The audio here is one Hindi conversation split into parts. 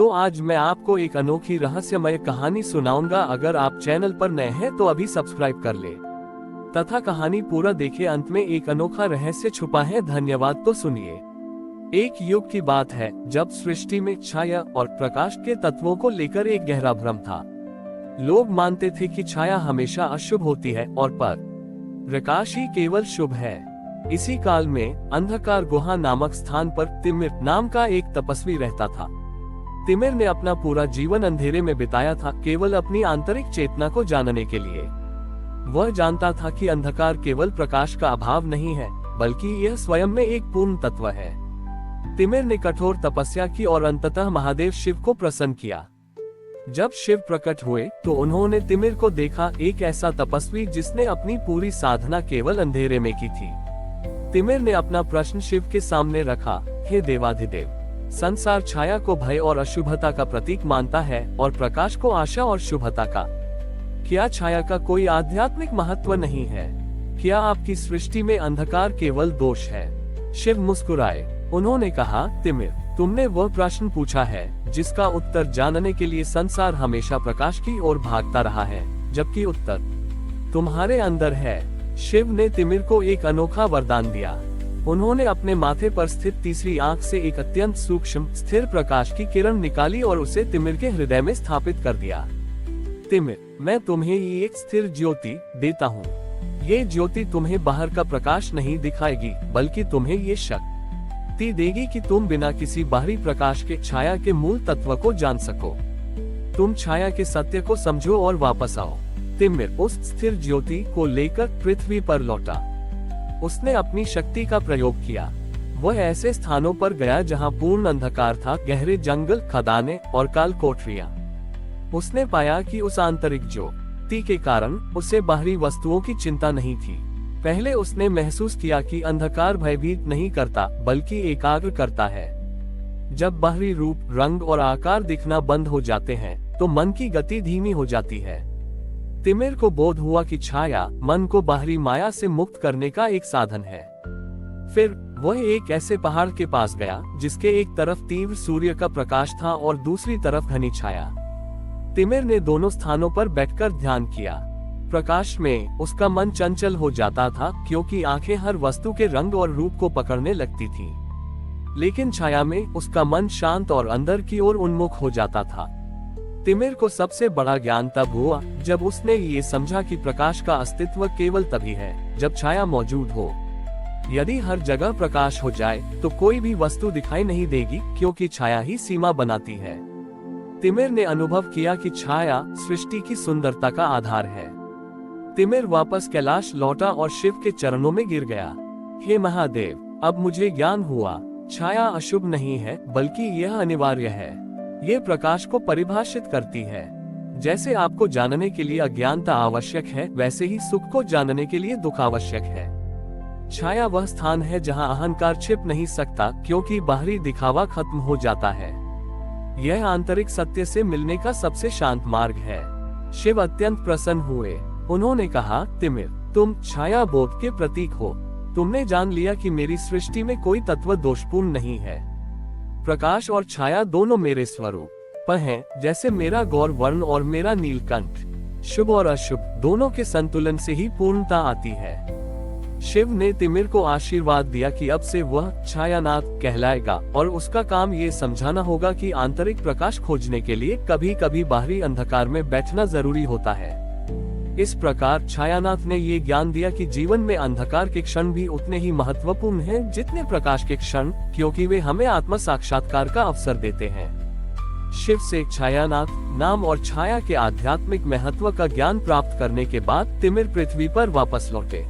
तो आज मैं आपको एक अनोखी रहस्यमय कहानी सुनाऊंगा। अगर आप चैनल पर नए हैं तो अभी सब्सक्राइब कर ले तथा कहानी पूरा देखे। अंत में एक अनोखा रहस्य छुपा है। धन्यवाद। तो सुनिए। एक युग की बात है जब सृष्टि में छाया और प्रकाश के तत्वों को लेकर एक गहरा भ्रम था। लोग मानते थे कि छाया हमेशा अशुभ होती है और प्रकाश ही केवल शुभ है। इसी काल में अंधकार गुहा नामक स्थान पर तिमिर नाम का एक तपस्वी रहता था। तिमिर ने अपना पूरा जीवन अंधेरे में बिताया था, केवल अपनी आंतरिक चेतना को जानने के लिए। वह जानता था कि अंधकार केवल प्रकाश का अभाव नहीं है, बल्कि यह स्वयं में एक पूर्ण तत्व है। तिमिर ने कठोर तपस्या की और अंततः महादेव शिव को प्रसन्न किया। जब शिव प्रकट हुए तो उन्होंने तिमिर को देखा, एक ऐसा तपस्वी जिसने अपनी पूरी साधना केवल अंधेरे में की थी। तिमिर ने अपना प्रश्न शिव के सामने रखा, हे देवाधिदेव, संसार छाया को भय और अशुभता का प्रतीक मानता है और प्रकाश को आशा और शुभता का। क्या छाया का कोई आध्यात्मिक महत्व नहीं है? क्या आपकी सृष्टि में अंधकार केवल दोष है? शिव मुस्कुराए। उन्होंने कहा, तिमिर, तुमने वह प्रश्न पूछा है जिसका उत्तर जानने के लिए संसार हमेशा प्रकाश की ओर भागता रहा है, जबकि उत्तर तुम्हारे अंदर है। शिव ने तिमिर को एक अनोखा वरदान दिया। उन्होंने अपने माथे पर स्थित तीसरी आंख से एक अत्यंत सूक्ष्म स्थिर प्रकाश की किरण निकाली और उसे तिमिर के हृदय में स्थापित कर दिया। तिमिर, मैं तुम्हें ये एक स्थिर ज्योति देता हूँ। ये ज्योति तुम्हें बाहर का प्रकाश नहीं दिखाएगी, बल्कि तुम्हें ये शक्ति देगी कि तुम बिना किसी बाहरी प्रकाश के छाया के मूल तत्व को जान सको। तुम छाया के सत्य को समझो और वापस आओ। तिमिर उस स्थिर ज्योति को लेकर पृथ्वी पर लौटा। उसने अपनी शक्ति का प्रयोग किया। वह ऐसे स्थानों पर गया जहां पूर्ण अंधकार था, गहरे जंगल, खदानें और काल कोठरियां। उसने पाया कि उस आंतरिक ज्योति के कारण उसे बाहरी वस्तुओं की चिंता नहीं थी। पहले उसने महसूस किया कि अंधकार भयभीत नहीं करता, बल्कि एकाग्र करता है। जब बाहरी रूप, रंग और आकार दिखना बंद हो जाते हैं तो मन की गति धीमी हो जाती है। तिमिर को बोध हुआ कि छाया मन को बाहरी माया से मुक्त करने का एक साधन है। फिर वह एक ऐसे पहाड़ के पास गया जिसके एक तरफ तीव्र सूर्य का प्रकाश था और दूसरी तरफ घनी छाया। तिमिर ने दोनों स्थानों पर बैठकर ध्यान किया। प्रकाश में उसका मन चंचल हो जाता था, क्योंकि आंखें हर वस्तु के रंग और रूप को पकड़ने लगती थीं। लेकिन छाया में उसका मन शांत और अंदर की ओर उन्मुख हो जाता था। तिमिर को सबसे बड़ा ज्ञान तब हुआ जब उसने ये समझा कि प्रकाश का अस्तित्व केवल तभी है जब छाया मौजूद हो। यदि हर जगह प्रकाश हो जाए तो कोई भी वस्तु दिखाई नहीं देगी, क्योंकि छाया ही सीमा बनाती है। तिमिर ने अनुभव किया कि छाया सृष्टि की सुंदरता का आधार है। तिमिर वापस कैलाश लौटा और शिव के चरणों में गिर गया। हे महादेव, अब मुझे ज्ञान हुआ। छाया अशुभ नहीं है, बल्कि यह अनिवार्य है। ये प्रकाश को परिभाषित करती है। जैसे आपको जानने के लिए अज्ञानता आवश्यक है, वैसे ही सुख को जानने के लिए दुख आवश्यक है। छाया वह स्थान है जहां अहंकार छिप नहीं सकता, क्योंकि बाहरी दिखावा खत्म हो जाता है। यह आंतरिक सत्य से मिलने का सबसे शांत मार्ग है। शिव अत्यंत प्रसन्न हुए। उन्होंने कहा, तिमिर, तुम छाया बोध के प्रतीक हो। तुमने जान लिया कि मेरी सृष्टि में कोई तत्व दोषपूर्ण नहीं है। प्रकाश और छाया दोनों मेरे स्वरूप हैं, जैसे मेरा गौर वर्ण और मेरा नीलकंठ। शुभ और अशुभ दोनों के संतुलन से ही पूर्णता आती है। शिव ने तिमिर को आशीर्वाद दिया कि अब से वह छायानाथ कहलाएगा और उसका काम ये समझाना होगा कि आंतरिक प्रकाश खोजने के लिए कभी कभी बाहरी अंधकार में बैठना जरूरी होता है। इस प्रकार छायानाथ ने ये ज्ञान दिया कि जीवन में अंधकार के क्षण भी उतने ही महत्वपूर्ण हैं जितने प्रकाश के क्षण, क्योंकि वे हमें आत्म साक्षात्कार का अवसर देते हैं। शिव से छायानाथ नाम और छाया के आध्यात्मिक महत्व का ज्ञान प्राप्त करने के बाद तिमिर पृथ्वी पर वापस लौटे।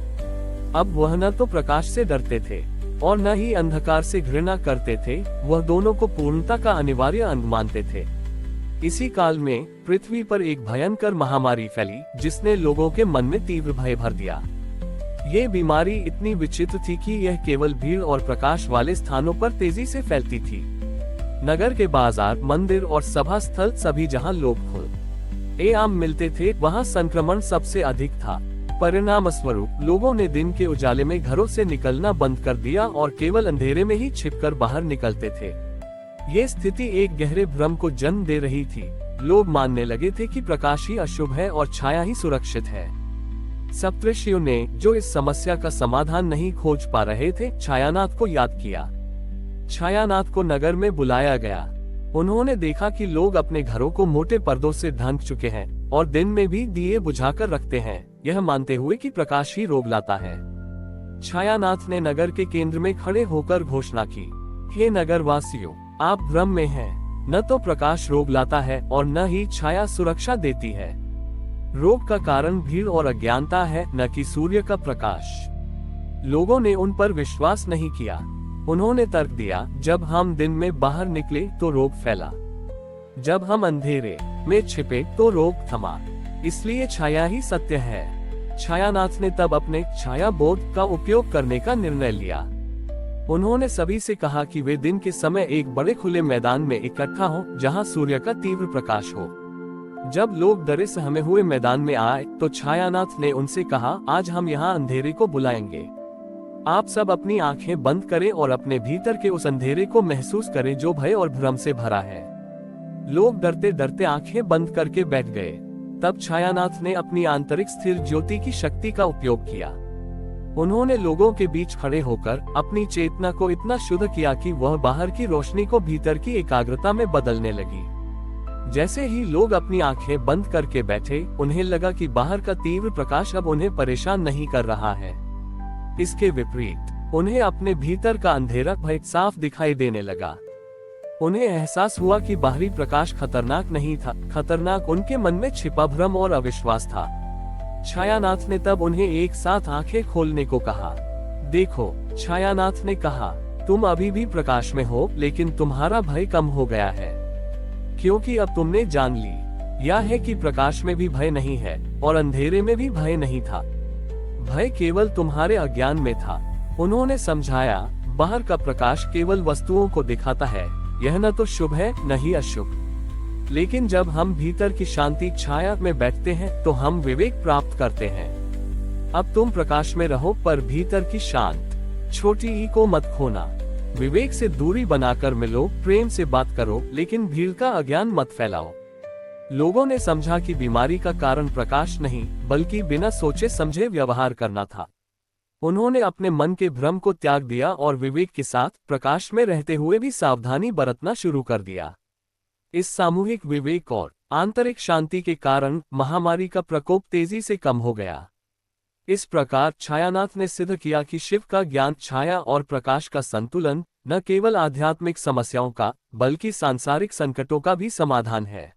अब वह न तो प्रकाश से डरते थे और न ही अंधकार से घृणा करते थे। वह दोनों को पूर्णता का अनिवार्य अंग मानते थे। इसी काल में पृथ्वी पर एक भयंकर महामारी फैली, जिसने लोगों के मन में तीव्र भय भर दिया। ये बीमारी इतनी विचित्र थी कि यह केवल भीड़ और प्रकाश वाले स्थानों पर तेजी से फैलती थी। नगर के बाजार, मंदिर और सभा स्थल, सभी जहां लोग खुलेआम मिलते थे, वहां संक्रमण सबसे अधिक था। परिणाम स्वरूप लोगों ने दिन के उजाले में घरों से निकलना बंद कर दिया और केवल अंधेरे में ही छिपकर बाहर निकलते थे। ये स्थिति एक गहरे भ्रम को जन्म दे रही थी। लोग मानने लगे थे कि प्रकाश ही अशुभ है और छाया ही सुरक्षित है। सप्तऋषियों ने, जो इस समस्या का समाधान नहीं खोज पा रहे थे, छायानाथ को याद किया। छायानाथ को नगर में बुलाया गया। उन्होंने देखा कि लोग अपने घरों को मोटे पर्दों से ढक चुके हैं और दिन में भी दिए बुझाकर रखते हैं, यह मानते हुए कि प्रकाश ही रोग लाता है। छायानाथ ने नगर के केंद्र में खड़े होकर घोषणा की, हे नगरवासियों, आप भ्रम में हैं। न तो प्रकाश रोग लाता है और न ही छाया सुरक्षा देती है। रोग का कारण भीड़ और अज्ञानता है, न कि सूर्य का प्रकाश। लोगों ने उन पर विश्वास नहीं किया। उन्होंने तर्क दिया, जब हम दिन में बाहर निकले तो रोग फैला, जब हम अंधेरे में छिपे तो रोग थमा, इसलिए छाया ही सत्य है। छायानाथ ने तब अपने छाया बोध का उपयोग करने का निर्णय लिया। उन्होंने सभी से कहा कि वे दिन के समय एक बड़े खुले मैदान में इकट्ठा हों, जहां सूर्य का तीव्र प्रकाश हो। जब लोग डरे सहमे हुए मैदान में आए तो छायानाथ ने उनसे कहा, आज हम यहाँ अंधेरे को बुलाएंगे। आप सब अपनी आंखें बंद करें और अपने भीतर के उस अंधेरे को महसूस करें जो भय और भ्रम से भरा है। लोग डरते डरते आंखें बंद करके बैठ गए। तब छायानाथ ने अपनी आंतरिक स्थिर ज्योति की शक्ति का उपयोग किया। उन्होंने लोगों के बीच खड़े होकर अपनी चेतना को इतना शुद्ध किया कि वह बाहर की रोशनी को भीतर की एकाग्रता में बदलने लगी। जैसे ही लोग अपनी आंखें बंद करके बैठे, उन्हें लगा कि बाहर का तीव्र प्रकाश अब उन्हें परेशान नहीं कर रहा है। इसके विपरीत उन्हें अपने भीतर का अंधेरा भय साफ दिखाई देने लगा। उन्हें एहसास हुआ कि बाहरी प्रकाश खतरनाक नहीं था, खतरनाक उनके मन में छिपा भ्रम और अविश्वास था। छायानाथ ने तब उन्हें एक साथ आंखें खोलने को कहा। देखो, छायानाथ ने कहा, तुम अभी भी प्रकाश में हो, लेकिन तुम्हारा भय कम हो गया है, क्योंकि अब तुमने जान ली यह है कि प्रकाश में भी भय नहीं है और अंधेरे में भी भय नहीं था। भय केवल तुम्हारे अज्ञान में था। उन्होंने समझाया, बाहर का प्रकाश केवल वस्तुओं को दिखाता है, यह न तो शुभ है न ही अशुभ। लेकिन जब हम भीतर की शांति छाया में बैठते हैं तो हम विवेक प्राप्त करते हैं। अब तुम प्रकाश में रहो, पर भीतर की शांत छोटी ई को मत खोना। विवेक से दूरी बनाकर मिलो, प्रेम से बात करो, लेकिन भीड़ का अज्ञान मत फैलाओ। लोगों ने समझा कि बीमारी का कारण प्रकाश नहीं, बल्कि बिना सोचे समझे व्यवहार करना था। उन्होंने अपने मन के भ्रम को त्याग दिया और विवेक के साथ प्रकाश में रहते हुए भी सावधानी बरतना शुरू कर दिया। इस सामूहिक विवेक और आंतरिक शांति के कारण महामारी का प्रकोप तेजी से कम हो गया। इस प्रकार छायानाथ ने सिद्ध किया कि शिव का ज्ञान छाया और प्रकाश का संतुलन न केवल आध्यात्मिक समस्याओं का, बल्कि सांसारिक संकटों का भी समाधान है।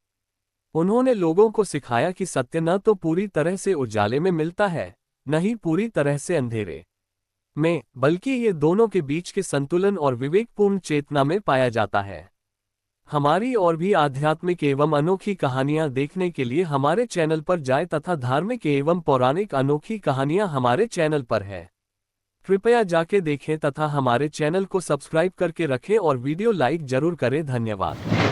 उन्होंने लोगों को सिखाया कि सत्य न तो पूरी तरह से उजाले में मिलता है, न ही पूरी तरह से अंधेरे में, बल्कि ये दोनों के बीच के संतुलन और विवेकपूर्ण चेतना में पाया जाता है। हमारी और भी आध्यात्मिक एवं अनोखी कहानियां देखने के लिए हमारे चैनल पर जाएं तथा धार्मिक एवं पौराणिक अनोखी कहानियां हमारे चैनल पर है। कृपया जाके देखें तथा हमारे चैनल को सब्सक्राइब करके रखें और वीडियो लाइक जरूर करें। धन्यवाद।